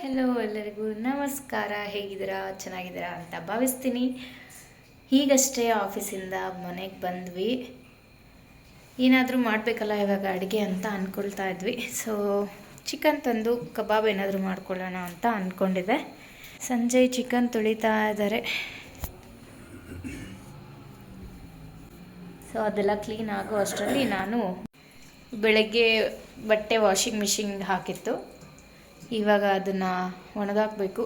Hello ಎಲ್ಲರಿಗೂ ನಮಸ್ಕಾರ. ಹೇಗಿದ್ದೀರಾ? ಚೆನ್ನಾಗಿದ್ದೀರಾ ಅಂತ ಭಾವಿಸ್ತೀನಿ. ಈಗಷ್ಟೇ ಆಫೀಸಿಂದ ಮನೆಗೆ ಬಂದ್ವಿ. ಏನಾದರೂ ಮಾಡಬೇಕಲ್ಲ ಇವಾಗ ಅಡುಗೆ ಅಂತ ಅಂದ್ಕೊಳ್ತಾ ಇದ್ವಿ. ಸೊ ಚಿಕನ್ ತಂದು ಕಬಾಬ್ ಏನಾದರೂ ಮಾಡ್ಕೊಳ್ಳೋಣ ಅಂತ ಅಂದ್ಕೊಂಡಿದ್ದೆ. ಸಂಜೆ ಚಿಕನ್ ತೊಳಿತಾ ಇದ್ದಾರೆ. ಸೊ ಅದೆಲ್ಲ ಕ್ಲೀನ್ ಆಗೋ ಅಷ್ಟರಲ್ಲಿ ನಾನು ಬೆಳಗ್ಗೆ ಬಟ್ಟೆ ವಾಷಿಂಗ್ ಮಿಷಿನ್ಗೆ ಹಾಕಿತ್ತು. ಇವಾಗ ಅದನ್ನು ಒಣಗಾಕಬೇಕು.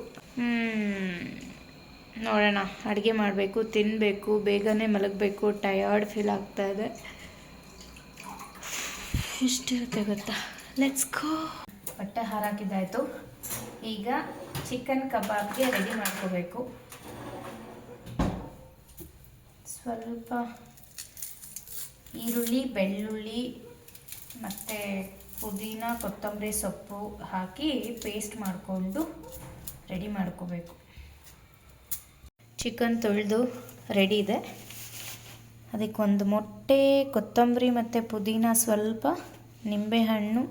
ನೋಡೋಣ, ಅಡುಗೆ ಮಾಡಬೇಕು, ತಿನ್ನಬೇಕು, ಬೇಗನೆ ಮಲಗಬೇಕು. ಟಯರ್ಡ್ ಫೀಲ್ ಆಗ್ತಾಯಿದೆ. ಎಷ್ಟಿರುತ್ತೆ ಗೊತ್ತಾ? Let's go. ಬಟ್ಟೆ ಹಾರಾಕಿದ್ದಾಯಿತು. ಈಗ ಚಿಕನ್ ಕಬಾಬ್ಗೆ ರೆಡಿ ಮಾಡ್ಕೋಬೇಕು. ಸ್ವಲ್ಪ ಈರುಳ್ಳಿ, ಬೆಳ್ಳುಳ್ಳಿ ಮತ್ತು ಪುದೀನ, ಕೊತ್ತಂಬರಿ ಸೊಪ್ಪು ಹಾಕಿ ಪೇಸ್ಟ್ ಮಾಡಿಕೊಂಡು ರೆಡಿ ಮಾಡ್ಕೋಬೇಕು. ಚಿಕನ್ ತೊಳೆದು ರೆಡಿ ಇದೆ. ಅದಕ್ಕೊಂದು ಮೊಟ್ಟೆ, ಕೊತ್ತಂಬರಿ ಮತ್ತು ಪುದೀನ, ಸ್ವಲ್ಪ ನಿಂಬೆಹಣ್ಣು,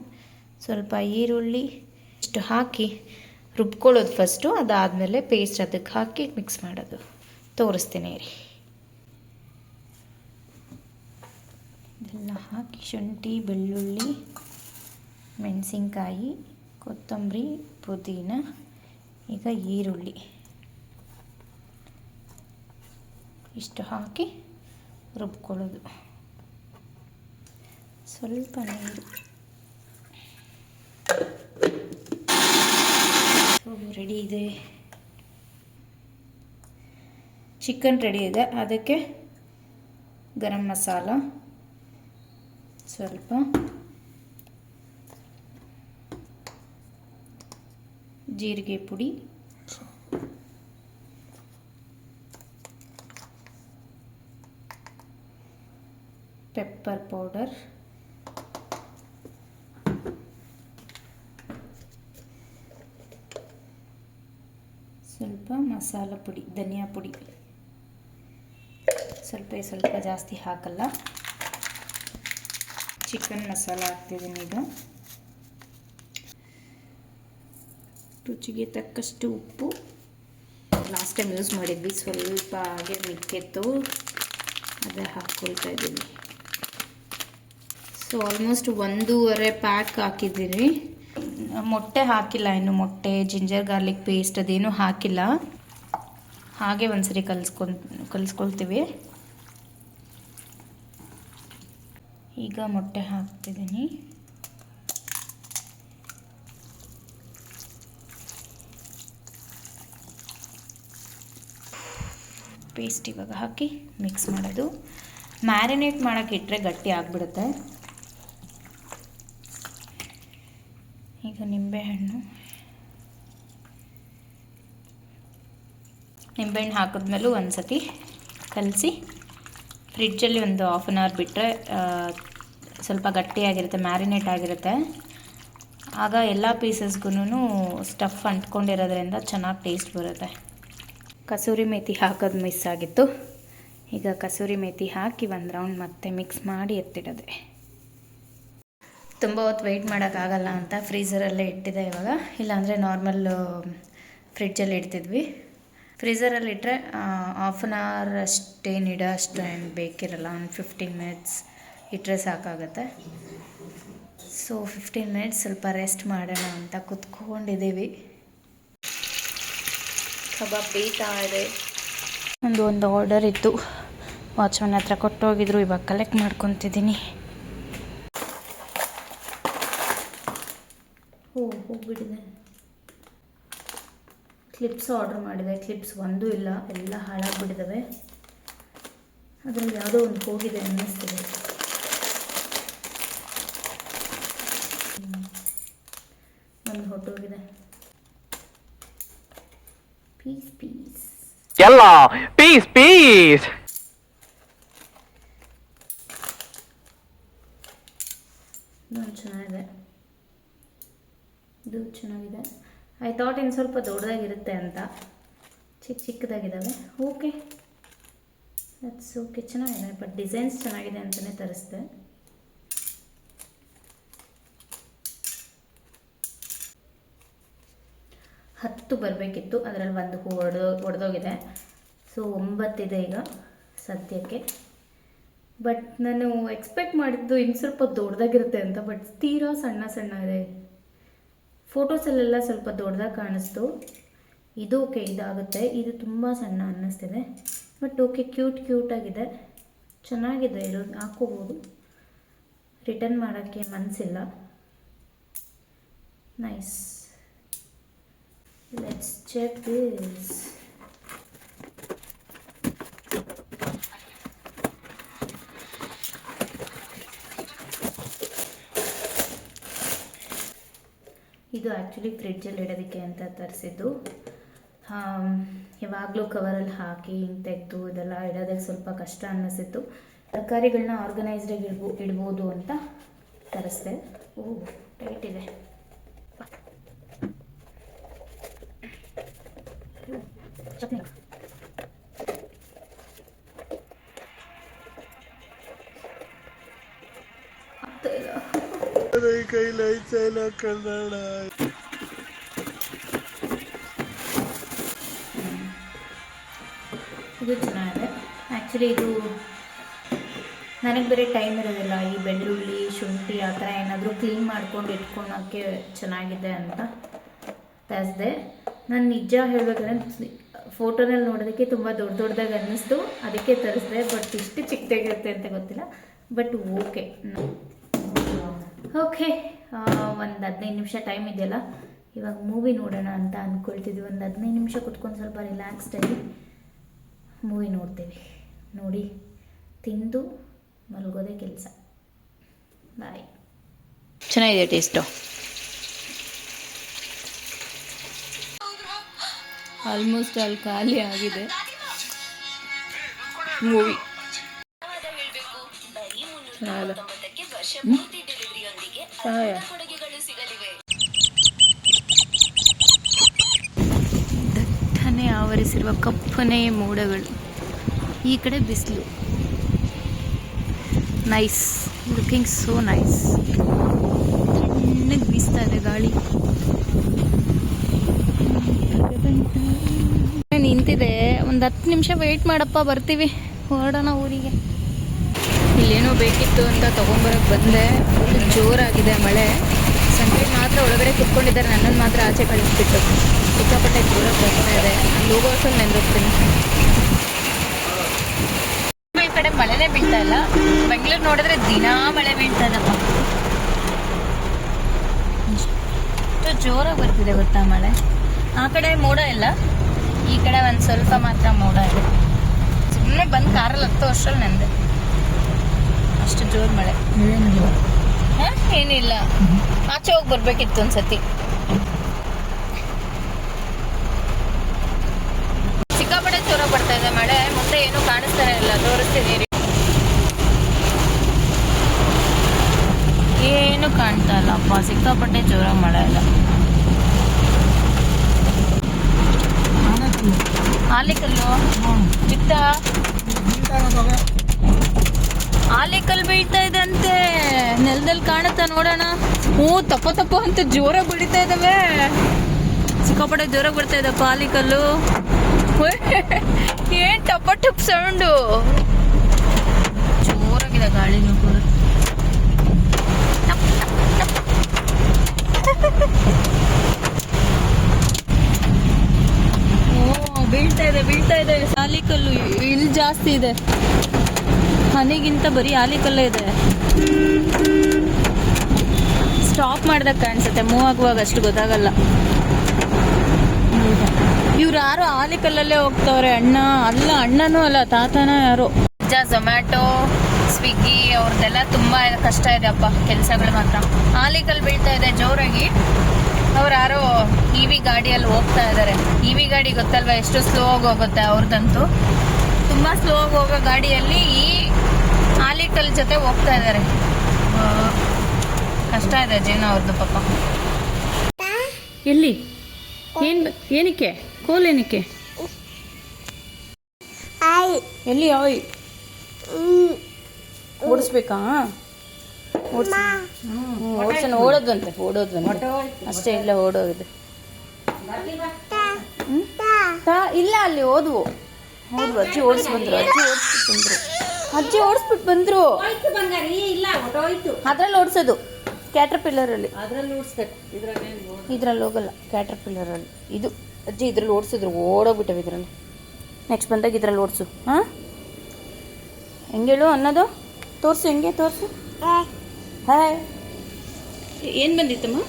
ಸ್ವಲ್ಪ ಈರುಳ್ಳಿ ಇಷ್ಟು ಹಾಕಿ ರುಬ್ಕೊಳ್ಳೋದು ಫಸ್ಟು. ಅದಾದಮೇಲೆ ಪೇಸ್ಟ್ ಅದಕ್ಕೆ ಹಾಕಿ ಮಿಕ್ಸ್ ಮಾಡೋದು. ತೋರಿಸ್ತೀನಿ ರೀ. ಇದೆಲ್ಲ ಹಾಕಿ ಶುಂಠಿ, ಬೆಳ್ಳುಳ್ಳಿ, ಮೆಣಸಿನ್ಕಾಯಿ, ಕೊತ್ತಂಬರಿ, ಪುದೀನ, ಈಗ ಈರುಳ್ಳಿ ಇಷ್ಟು ಹಾಕಿ ರುಬ್ಕೊಳ್ಳೋದು. ಸ್ವಲ್ಪ ನೀರು. ರೆಡಿ ಇದೆ. ಚಿಕನ್ ರೆಡಿ ಇದೆ. ಅದಕ್ಕೆ ಗರಂ ಮಸಾಲ ಸ್ವಲ್ಪ, ಜೀರಿಗೆ ಪುಡಿ, ಪೆಪ್ಪರ್ ಪೌಡರ್, ಸ್ವಲ್ಪ ಮಸಾಲ ಪುಡಿ, ಧನಿಯಾ ಪುಡಿ. ಸ್ವಲ್ಪ ಜಾಸ್ತಿ ಹಾಕಲ್ಲ. ಚಿಕನ್ ಮಸಾಲ ಹಾಕ್ತಿದ್ದೀನಿ. ಈಗ ರುಚಿಗೆ ತಕ್ಕಷ್ಟು ಉಪ್ಪು. ಲಾಸ್ಟ್ ಟೈಮ್ ಯೂಸ್ ಮಾಡಿದ್ವಿ, ಸ್ವಲ್ಪ ಹಾಗೆ ಮಿಕ್ಕಿತ್ತು, ಅದೇ ಹಾಕ್ಕೊಳ್ತಾ ಇದ್ದೀನಿ. ಸೊ ಆಲ್ಮೋಸ್ಟ್ 1.5 ಪ್ಯಾಕ್ ಹಾಕಿದ್ದೀನಿ. ಮೊಟ್ಟೆ ಹಾಕಿಲ್ಲ ಇನ್ನು. ಮೊಟ್ಟೆ, ಜಿಂಜರ್ ಗಾರ್ಲಿಕ್ ಪೇಸ್ಟ್ ಅದೇನೂ ಹಾಕಿಲ್ಲ. ಹಾಗೆ ಒಂದ್ಸರಿ ಕಲಿಸ್ಕೊಳ್ತೀವಿ. ಈಗ ಮೊಟ್ಟೆ ಹಾಕ್ತಿದ್ದೀನಿ. ಪೇಸ್ಟ್ ಇವಾಗ ಹಾಕಿ ಮಿಕ್ಸ್ ಮಾಡೋದು. ಮ್ಯಾರಿನೇಟ್ ಮಾಡೋಕ್ಕೆ ಇಟ್ಟರೆ ಗಟ್ಟಿ ಆಗಿಬಿಡುತ್ತೆ. ಈಗ ನಿಂಬೆಹಣ್ಣು ಹಾಕಿದ್ಮೇಲೂ ಒಂದು ಸತಿ ಕಲಸಿ ಫ್ರಿಡ್ಜಲ್ಲಿ ಒಂದು 1/2 ಅವರ್ ಬಿಟ್ಟರೆ ಸ್ವಲ್ಪ ಗಟ್ಟಿಯಾಗಿರುತ್ತೆ, ಮ್ಯಾರಿನೇಟ್ ಆಗಿರುತ್ತೆ. ಆಗ ಎಲ್ಲ ಪೀಸಸ್ಗೂ ಸ್ಟಫ್ ಅಂಟ್ಕೊಂಡಿರೋದ್ರಿಂದ ಚೆನ್ನಾಗಿ ಟೇಸ್ಟ್ ಬರುತ್ತೆ. ಕಸೂರಿ ಮೇಥಿ ಹಾಕೋದು ಮಿಸ್ ಆಗಿತ್ತು. ಈಗ ಕಸೂರಿ ಮೇಥಿ ಹಾಕಿ ಒಂದು ರೌಂಡ್ ಮತ್ತೆ ಮಿಕ್ಸ್ ಮಾಡಿ ಎತ್ತಿಡೋದೆ. ತುಂಬ ಹೊತ್ತು ವೆಯ್ಟ್ ಮಾಡೋಕ್ಕಾಗಲ್ಲ ಅಂತ ಫ್ರೀಝರಲ್ಲೇ ಇಟ್ಟಿದೆ ಇವಾಗ. ಇಲ್ಲಾಂದರೆ ನಾರ್ಮಲ್ ಫ್ರಿಡ್ಜಲ್ಲಿ ಇಡ್ತಿದ್ವಿ. ಫ್ರೀಝರಲ್ಲಿ ಇಟ್ಟರೆ 1/2 ಅವರ್ ಅಷ್ಟೇನು ಇಡೋ ಅಷ್ಟು ಏನು ಬೇಕಿರಲ್ಲ. ಒಂದು 15 ಮಿನಿಟ್ಸ್ ಇಟ್ಟರೆ ಸಾಕಾಗುತ್ತೆ. ಸೊ 15 ಮಿನಿಟ್ಸ್ ಸ್ವಲ್ಪ ರೆಸ್ಟ್ ಮಾಡೋಣ ಅಂತ ಕೂತ್ಕೊಂಡಿದ್ದೀವಿ. ಕಬಾಬ್ ಬೇಯ್ತಾ ಇದೆ. ಒಂದು ಆರ್ಡರ್ ಇತ್ತು, ವಾಚ್ಮನ್ ಹತ್ರ ಕೊಟ್ಟೋಗಿದ್ರು. ಇವಾಗ ಕಲೆಕ್ಟ್ ಮಾಡ್ಕೊತಿದ್ದೀನಿ. ಹೋಗ್ಬಿಟ್ಟಿದೆ. ಕ್ಲಿಪ್ಸ್ ಆರ್ಡರ್ ಮಾಡಿದೆ. ಕ್ಲಿಪ್ಸ್ ಒಂದೂ ಇಲ್ಲ, ಎಲ್ಲ ಹಾಳಾಗಿಬಿಟ್ಟಿದ್ದಾವೆ. ಅದರಲ್ಲಿ ಯಾವುದೋ ಒಂದು ಹೋಗಿದೆ ಅನ್ನಿಸ್ತಿದೆ. ಒಂದು ಹೊಟ್ಟೋಗಿದೆ. ಪೀಸ್ ಎಲ್ಲ ಪೀಸ್. ಇದು ಚೆನ್ನಾಗಿದೆ. ಐ ಥಾಟ್ ಇನ್ನು ಸ್ವಲ್ಪ ದೊಡ್ಡದಾಗಿರುತ್ತೆ ಅಂತ. ಚಿಕ್ಕದಾಗಿದ್ದಾವೆ. ಓಕೆ, ದಟ್ಸ್ ಓಕೆ, ಚೆನ್ನಾಗಿದೆ. ಬಟ್ ಡಿಸೈನ್ಸ್ ಚೆನ್ನಾಗಿದೆ ಅಂತಲೇ ತರಿಸಿದೆ. 10 ಬರಬೇಕಿತ್ತು, ಅದರಲ್ಲಿ ಒಂದು ಒಡೆದೋಗಿದೆ. ಸೊ 9 ಇದೆ ಈಗ ಸದ್ಯಕ್ಕೆ. ಬಟ್ ನಾನು ಎಕ್ಸ್ಪೆಕ್ಟ್ ಮಾಡಿದ್ದು ಇನ್ನು ಸ್ವಲ್ಪ ದೊಡ್ಡದಾಗಿರುತ್ತೆ ಅಂತ, ಬಟ್ ತೀರಾ ಸಣ್ಣ ಸಣ್ಣ ಇದೆ. ಫೋಟೋಸಲ್ಲೆಲ್ಲ ಸ್ವಲ್ಪ ದೊಡ್ಡದಾಗಿ ಕಾಣಿಸ್ತು. ಇದು ಓಕೆ, ಇದಾಗುತ್ತೆ. ಇದು ತುಂಬ ಸಣ್ಣ ಅನ್ನಿಸ್ತಿದೆ, ಬಟ್ ಓಕೆ, ಕ್ಯೂಟಾಗಿದೆ, ಚೆನ್ನಾಗಿದೆ. ಇರೋದು ಹಾಕೋಬೋದು. ರಿಟರ್ನ್ ಮಾಡೋಕ್ಕೆ ಮನಸ್ಸಿಲ್ಲ. ನೈಸ್. Let's check this. ಇದು ಆ್ಯಕ್ಚುಲಿ ಫ್ರಿಡ್ಜಲ್ಲಿ ಇಡೋದಕ್ಕೆ ಅಂತ ತರಿಸಿದ್ದು. ಯಾವಾಗಲೂ ಕವರಲ್ಲಿ ಹಾಕಿ ಹಿಂಗೆ ತೆಗೆದು ಇದೆಲ್ಲ ಇಡೋದಕ್ಕೆ ಸ್ವಲ್ಪ ಕಷ್ಟ ಅನ್ನಿಸಿತ್ತು. ತರಕಾರಿಗಳನ್ನ ಆರ್ಗನೈಸ್ಡಾಗಿ ಇಡ್ಬೋದು ಅಂತ ತರಿಸ್ದೆ. ಓ, ಟೈಟ್ ಇದೆ. ಇದು ಚೆನ್ನಾಗಿದೆ. ಆ್ಯಕ್ಚುಲಿ ಇದು ನನಗೆ ಬೇರೆ ಟೈಮ್ ಇರೋದಿಲ್ಲ. ಈ ಬೆಳ್ಳುಳ್ಳಿ, ಶುಂಠಿ ಆ ಥರ ಏನಾದರೂ ಕ್ಲೀನ್ ಮಾಡ್ಕೊಂಡು ಇಟ್ಕೊಳಕ್ಕೆ ಚೆನ್ನಾಗಿದೆ ಅಂತ ತರಿಸ್ದೆ. ನಾನು ನಿಜ ಹೇಳಬೇಕಂದ್ರೆ ಫೋಟೋನಲ್ಲಿ ನೋಡೋದಕ್ಕೆ ತುಂಬ ದೊಡ್ಡದಾಗಿ ಅನ್ನಿಸ್ತು, ಅದಕ್ಕೆ ತರಿಸ್ದೆ. ಬಟ್ ಇಷ್ಟು ಚಿಕ್ಕದಾಗಿರುತ್ತೆ ಅಂತ ಗೊತ್ತಿಲ್ಲ. ಬಟ್ ಓಕೆ, ಒಂದು 15 ನಿಮಿಷ ಟೈಮ್ ಇದೆಯಲ್ಲ, ಇವಾಗ ಮೂವಿ ನೋಡೋಣ ಅಂತ ಅಂದ್ಕೊಳ್ತಿದ್ವಿ. ಒಂದು 15 ನಿಮಿಷ ಕುತ್ಕೊಂಡು ಸ್ವಲ್ಪ ರಿಲ್ಯಾಕ್ಸ್ಡಾಗಿ ಮೂವಿ ನೋಡ್ತೀವಿ. ನೋಡಿ ತಿಂದು ಮಲಗೋದೇ ಕೆಲಸ. ಬಾಯ್. ಚೆನ್ನಾಗಿದೆ ಟೇಸ್ಟು. ಆಲ್ಮೋಸ್ಟ್ ಅಲ್ಲಿ ಖಾಲಿ ಆಗಿದೆ ಮೂವಿ. ದಟ್ಟನೆ ಆವರಿಸಿರುವ ಕಪ್ಪನೆ ಮೋಡಗಳು, ಈ ಕಡೆ ಬಿಸಿಲು. Nice, looking so nice. ತಣ್ಣಗೆ ಬೀಸ್ತಾ ಇದೆ ಗಾಳಿ. ನಿಂತಿದೆ. ಒಂದು 10 ನಿಮಿಷ ವೆಯ್ಟ್ ಮಾಡಪ್ಪ, ಬರ್ತೀವಿ, ಹೊರಡೋಣ ಊರಿಗೆ. ಇಲ್ಲೇನೋ ಬೇಕಿತ್ತು ಅಂತ ತೊಗೊಂಬರಕ್ಕೆ ಬಂದೆ. ಜೋರಾಗಿದೆ ಮಳೆ. ಸಂಜೆ ಮಾತ್ರ ಒಳಗಡೆ ಕುತ್ಕೊಂಡಿದ್ದಾರೆ, ನನ್ನನ್ನು ಮಾತ್ರ ಆಚೆ ಕಳಿಸ್ಬಿಟ್ಟು. ಸಿಕ್ಕಾಪಟ್ಟೆ ಜೋರಾಗಿ ಬರ್ತಾ ಇದೆ. ಅಲ್ಲಿ ಹೋಗೋ ವರ್ಷದಲ್ಲಿ ನೆಂದೋಗ್ತೀನಿ. ಈ ಕಡೆ ಮಳೆನೇ ಬೀಳ್ತಾ ಇಲ್ಲ. ಬೆಂಗಳೂರು ನೋಡಿದ್ರೆ ದಿನಾ ಮಳೆ ಬೀಳ್ತಾ ಇದಪ್ಪ. ಎಷ್ಟು ಜೋರಾಗಿ ಬರ್ತಿದೆ ಗೊತ್ತಾ ಮಳೆ. ಆ ಕಡೆ ಮೋಡ ಇಲ್ಲ, ಈ ಕಡೆ ಒಂದು ಸ್ವಲ್ಪ ಮಾತ್ರ ಮೋಡ ಇದೆ. ಸುಮ್ಮನೆ ಬಂದು ಕಾರಲ್ಲಿ ಹತ್ತೋ ವರ್ಷದಲ್ಲಿ ನೆಂದೆ. ಅಷ್ಟು ಜೋರು ಮಳೆ. ಏನಿಲ್ಲ, ಆಚೆ ಹೋಗಿ ಬರ್ಬೇಕಿತ್ತು ಒಂದ್ಸತಿ. ಸಿಕ್ಕಾಪಟ್ಟೆ ಜೋರಾಗಿ ಬರ್ತಾ ಇದೆ ಮಳೆ. ಮುಂದೆ ಏನು ಕಾಣಿಸ್ತಾನೆ ಇಲ್ಲ. ತೋರಿಸ್ತೀನಿ, ಏನು ಕಾಣ್ತಾ ಇಲ್ಲಪ್ಪ. ಸಿಕ್ಕಾಪಟ್ಟೆ ಜೋರಾಗಿ ಮಳೆ ಇಲ್ಲ. ಆಲಿಕಲ್ಲು ಬಿತ್ತ, ಆಲಿಕಲ್ಲು ಬೀಳ್ತಾ ಇದೆ ಅಂತೆ. ನೆಲದಲ್ಲಿ ಕಾಣುತ್ತಾ ನೋಡೋಣ. ತಪ್ಪ ಅಂತ ಜೋರಾಗಿ ಬೀಳ್ತಾ ಇದಾವೆ. ಸಿಕ್ಕಾಪಟ್ಟೆ ಜೋರಾಗಿ ಬರ್ತಾ ಇದಪ್ಪ ಆಲಿಕಲ್ಲು. ಏನ್ ಟಪ್ ಸೌಂಡು. ಜೋರಾಗಿದೆ ಗಾಳಿನೂ ಕೂಡ. ಬೀಳ್ತಾ ಇದೆ ಆಲಿಕಲ್ಲು. ಇಲ್ಲಿ ಜಾಸ್ತಿ ಇದೆ, ಹನಿಗಿಂತ ಬರೀ ಆಲಿಕಲ್ಲೇ ಇದೆ. ಸ್ಟಾಪ್ ಮಾಡ್ದಾಗ ಕಾಣಿಸುತ್ತೆ, ಮೂವ್ ಆಗುವಾಗ ಅಷ್ಟು ಗೊತ್ತಾಗಲ್ಲ. ಇವ್ರು ಯಾರೋ ಆಲಿಕಲ್ಲಲ್ಲೇ ಹೋಗ್ತವ್ರೆ. ಅಣ್ಣನೂ ಅಲ್ಲ, ತಾತನ ಯಾರೋ. ಝೊಮ್ಯಾಟೊ, ಸ್ವಿಗ್ಗಿ ಅವ್ರದ್ದೆಲ್ಲ ತುಂಬಾ ಕಷ್ಟ ಇದೆ ಅಪ್ಪ ಕೆಲಸಗಳು ಮಾತ್ರ. ಆಲಿಕಲ್ ಬೀಳ್ತಾ ಇದೆ ಜೋರಾಗಿ. ಅವ್ರು ಯಾರೋ EV ಗಾಡಿಯಲ್ಲಿ ಹೋಗ್ತಾ ಇದ್ದಾರೆ. EV ಗಾಡಿ ಗೊತ್ತಲ್ವಾ, ಎಷ್ಟು ಸ್ಲೋ ಆಗಿ ಹೋಗುತ್ತೆ ಅವ್ರದ್ದಂತೂ. ತುಂಬಾ ಸ್ಲೋ ಆಗಿ ಹೋಗೋ ಗಾಡಿಯಲ್ಲಿ ಈ ಆಲಿಕಲ್ ಜೊತೆ ಹೋಗ್ತಾ ಇದ್ದಾರೆ. ಕಷ್ಟ ಇದೆ ಜೀವನ ಅವ್ರದ್ದು ಪಾಪ. ಎಲ್ಲಿ ಏನಕ್ಕೆ ಕೋಲ್ ಏನಕ್ಕೆ ಎಲ್ಲಿ ಆಯ್ ಓಡಿಸ್ಬೇಕಾ? ಓಡಿಸೋಣ. ಓಡೋದ್ವಂತೆ ಅಷ್ಟೇ, ಇಲ್ಲ ಓಡೋಗಿದೆ. ಇಲ್ಲ ಅಲ್ಲಿ ಹೋದ್ವು ಅಜ್ಜಿ ಓಡಿಸ್ಬಿಟ್ಟು ಬಂದ್ರು ಅದ್ರಲ್ಲಿ ಓಡಿಸೋದು ಕ್ಯಾಟರ್ಪಿಲ್ಲರಲ್ಲಿ ಇದ್ರಲ್ಲಿ ಹೋಗಲ್ಲ ಕ್ಯಾಟರ್ಪಿಲ್ಲರಲ್ಲಿ ಇದು ಅಜ್ಜಿ ಇದ್ರಲ್ಲಿ ಓಡಿಸಿದ್ರು ಓಡೋಗ್ಬಿಟ್ಟವೆ ಇದ್ರಲ್ಲಿ ನೆಕ್ಸ್ಟ್ ಬಂದಾಗ ಇದ್ರಲ್ಲಿ ಓಡಿಸು ಹಾಂ ಹೆಂಗೇಳು ಅನ್ನೋದು ತೋರಿಸು ಹೆಂಗೆ ತೋರಿಸು ಹಾಯ್ ಏನು ಬಂದಿತ್ತಮ್ಮ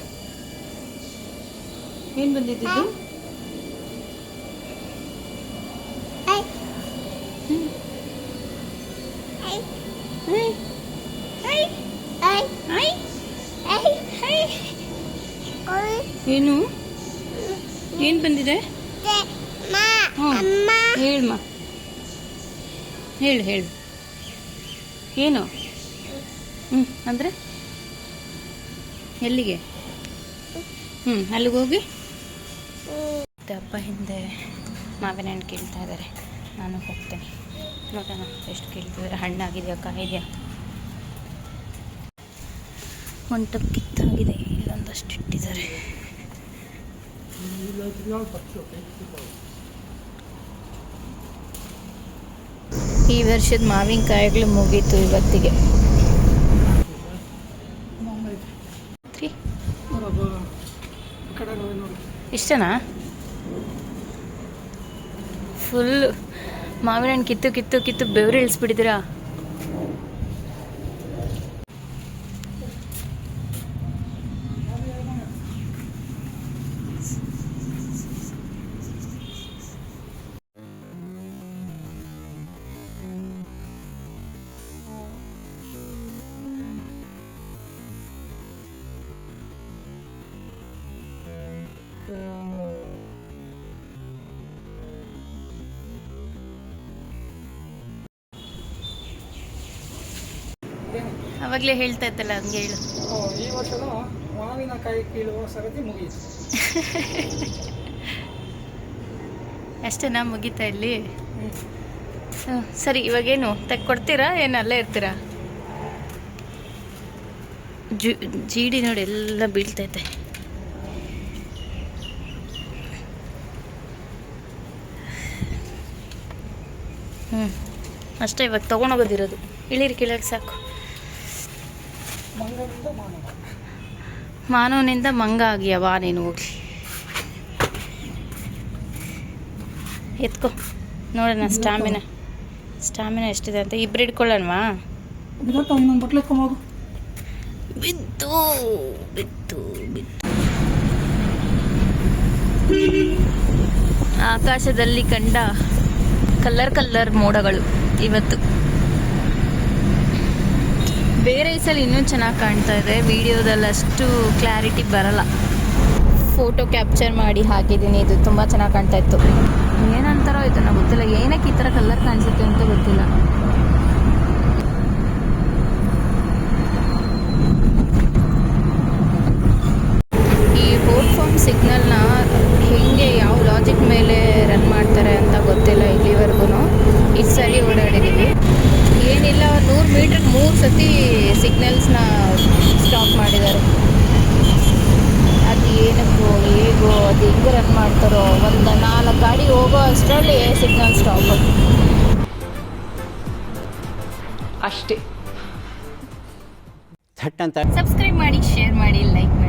ಏನು ಬಂದಿದ್ದು ಏನು ಏನು ಬಂದಿದೆ ಹೇಳಮ್ಮ ಹೇಳು ಏನು ಅಂದರೆ ಎಲ್ಲಿಗೆ ಅಲ್ಲಿಗೆ ಹೋಗಿ ಹಬ್ಬ ಹಿಂದೆ ಮಾವಿನ ಹಣ್ಣು ಕೇಳ್ತಾ ಇದ್ದಾರೆ ನಾನು ಹೋಗ್ತೇನೆ ನೋಡೋಣ ಎಷ್ಟು ಕೇಳ್ತಿದ್ದಾರೆ ಹಣ್ಣಾಗಿದೆಯಾ ಕಾಯಿದೆಯಾ ಒಂಟು ಕಿತ್ತಾಗಿದೆ ಇಲ್ಲೊಂದಷ್ಟು ಇಟ್ಟಿದ್ದಾರೆ ಈ ವರ್ಷದ ಮಾವಿನಕಾಯಿಗಳು ಮುಗೀತು ಇವತ್ತಿಗೆ ಇಷ್ಟನಾ ಫುಲ್ ಮಾವಿನ ಹಣ್ಣು ಕಿತ್ತು ಬೆವರು ಇಳಿಸ್ಬಿಟ್ಟಿದ್ದೀರಾ ಅವಾಗಲೇ ಹೇಳ್ತಾ ಇತ್ತಲ್ಲ ಹಂಗೆ ಹೇಳು ಈ ವರ್ಷದ ಮಾವಿನಕಾಯಿ ಕೀಳುವ ಸರದಿ ಮುಗಿಯಿತು ಅಷ್ಟೇನಾ ಮುಗೀತಾ ಇಲ್ಲಿ ಸರಿ ಇವಾಗೇನು ಕೊಡ್ತೀರಾ ಏನು ಅಲ್ಲೇ ಇರ್ತೀರಾ ಜೀಡಿ ನೋಡಿ ಎಲ್ಲ ಬೀಳ್ತೈತೆ ಅಷ್ಟೇ ಇವಾಗ ತೊಗೊಂಡೋಗೋದಿರೋದು ಇಳಿರಿ ಕೆಳಗೆ ಸಾಕು ಮಾನವನಿಂದ ಮಂಗ ಆಗಿಯವ ನೀನು ಹೋಗ್ಲಿ ಎತ್ಕೊ ನೋಡೋಣ ಸ್ಟಾಮಿನಾ ಎಷ್ಟಿದೆ ಅಂತ ಇಬ್ರು ಹಿಡ್ಕೊಳ್ಳೋಣವಾ ಬಿತ್ತು ಆಕಾಶದಲ್ಲಿ ಕಂಡ ಕಲ್ಲರ್ ಮೋಡಗಳು ಇವತ್ತು ಬೇರೆ ಈ ಸಲ ಇನ್ನೂ ಚೆನ್ನಾಗಿ ಕಾಣ್ತಾ ಇದೆ ವಿಡಿಯೋದಲ್ಲಿ ಅಷ್ಟು ಕ್ಲಾರಿಟಿ ಬರಲ್ಲ ಫೋಟೋ ಕ್ಯಾಪ್ಚರ್ ಮಾಡಿ ಹಾಕಿದ್ದೀನಿ ಇದು ತುಂಬ ಚೆನ್ನಾಗಿ ಕಾಣ್ತಾ ಇತ್ತು ಏನಂತಾರೋ ಇದನ್ನು ಗೊತ್ತಿಲ್ಲ ಏನಕ್ಕೆ ಈ ಥರ ಕಲರ್ ಕಾಣಿಸುತ್ತೆ ಅಂತ ಗೊತ್ತಿಲ್ಲ ಈ ರೋಡ್ ಫಾರ್ಮ್ ಸಿಗ್ನಲ್ನ ಹೇಗೆ ಯಾವ ಲಾಜಿಕ್ ಮೇಲೆ ರನ್ ಮಾಡ್ತಾರೆ ಅಂತ ಗೊತ್ತಿಲ್ಲ ಇಲ್ಲಿವರೆಗೂ ಇಷ್ಟು ಸರಿ ಓಡಾಡಿದ್ದೀವಿ ಏನಿಲ್ಲ 100 ಮೀಟ್ರಿಗೆ 3 ಸತಿ ಸಿಗ್ನಲ್ಸ್ನ ಸ್ಟಾಪ್ ಮಾಡಿದ್ದಾರೆ ಅದು ಏನಕ್ಕೋ ಹೇಗೋ ಅದು ಹೆಂಗೆ ರನ್ ಮಾಡ್ತಾರೋ ಒಂದು 4 ಗಾಡಿ ಹೋಗೋ ಅಷ್ಟರಲ್ಲಿ ಸಿಗ್ನಲ್ ಸ್ಟಾಪ್ ಅಷ್ಟೇ ಸಬ್ಸ್ಕ್ರೈಬ್ ಮಾಡಿ ಶೇರ್ ಮಾಡಿ ಲೈಕ್ ಮಾಡಿ